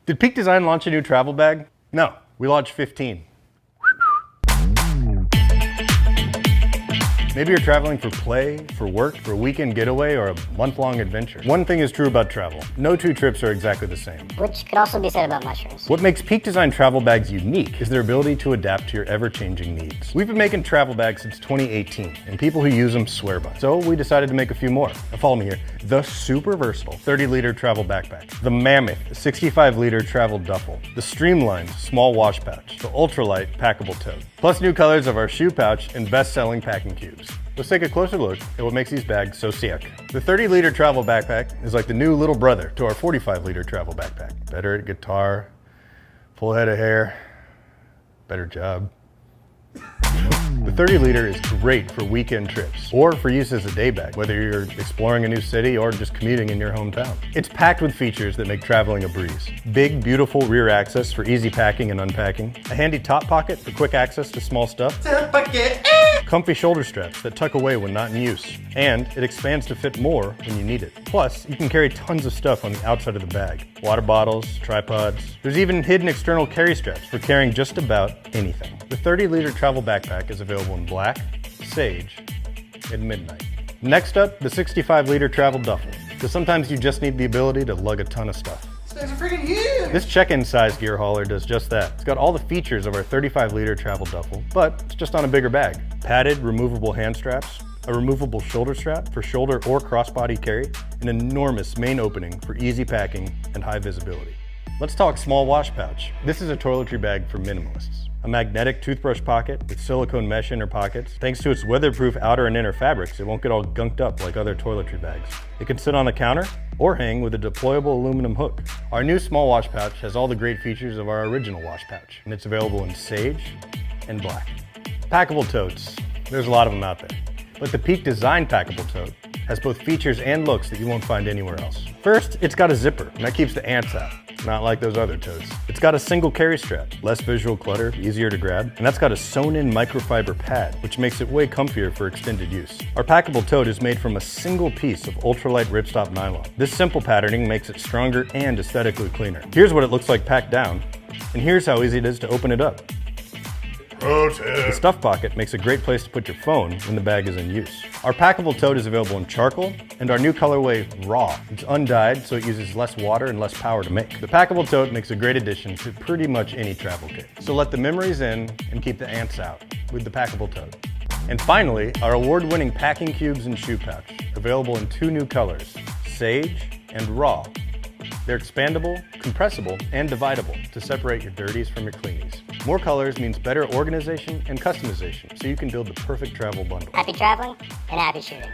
Did Peak Design launch a new travel bag? No, we launched 15. Maybe you're traveling for play, for work, for a weekend getaway, or a month-long adventure. One thing is true about travel. No two trips are exactly the same. Which could also be said about mushrooms. What makes Peak Design travel bags unique is their ability to adapt to your ever-changing needs. We've been making travel bags since 2018, and people who use them swear by it. So we decided to make a few more. Now follow me here. The super versatile 30-liter travel backpack. The Mammoth 65-liter travel duffel. The streamlined small wash pouch. The ultralight packable tote. Plus new colors of our shoe pouch and best-selling packing cubes. Let's take a closer look at what makes these bags so sick. The 30-liter travel backpack is like the new little brother to our 45-liter travel backpack. Better at guitar, full head of hair, better job. The 30-liter is great for weekend trips or for use as a day bag, whether you're exploring a new city or just commuting in your hometown. It's packed with features that make traveling a breeze. Big, beautiful rear access for easy packing and unpacking. A handy top pocket for quick access to small stuff. Comfy shoulder straps that tuck away when not in use. And it expands to fit more when you need it. Plus, you can carry tons of stuff on the outside of the bag. Water bottles, tripods. There's even hidden external carry straps for carrying just about anything. The 30-liter travel backpack is available in black, sage, and midnight. Next up, the 65-liter travel duffel. Because sometimes you just need the ability to lug a ton of stuff. These are freaking huge! This check-in size gear hauler does just that. It's got all the features of our 35-liter travel duffel, but it's just on a bigger bag. Padded, removable hand straps, a removable shoulder strap for shoulder or crossbody carry, an enormous main opening for easy packing and high visibility. Let's talk small wash pouch. This is a toiletry bag for minimalists. A magnetic toothbrush pocket with silicone mesh inner pockets. Thanks to its weatherproof outer and inner fabrics, it won't get all gunked up like other toiletry bags. It can sit on the counter or hang with a deployable aluminum hook. Our new small wash pouch has all the great features of our original wash pouch, and it's available in sage and black. Packable totes. There's a lot of them out there. But the Peak Design Packable Tote has both features and looks that you won't find anywhere else. First, it's got a zipper, and that keeps the ants out. Not like those other totes. It's got a single carry strap, less visual clutter, easier to grab, and that's got a sewn-in microfiber pad, which makes it way comfier for extended use. Our packable tote is made from a single piece of ultralight ripstop nylon. This simple patterning makes it stronger and aesthetically cleaner. Here's what it looks like packed down, and here's how easy it is to open it up. The stuff pocket makes a great place to put your phone when the bag is in use. Our packable tote is available in charcoal and our new colorway raw. It's undyed, so it uses less water and less power to make. The packable tote makes a great addition to pretty much any travel kit. So let the memories in and keep the ants out with the packable tote. And finally, our award-winning packing cubes and shoe pouch, available in 2 new colors, sage and raw. They're expandable, compressible, and dividable to separate your dirties from your cleanies. More colors means better organization and customization, so you can build the perfect travel bundle. Happy traveling and happy shooting.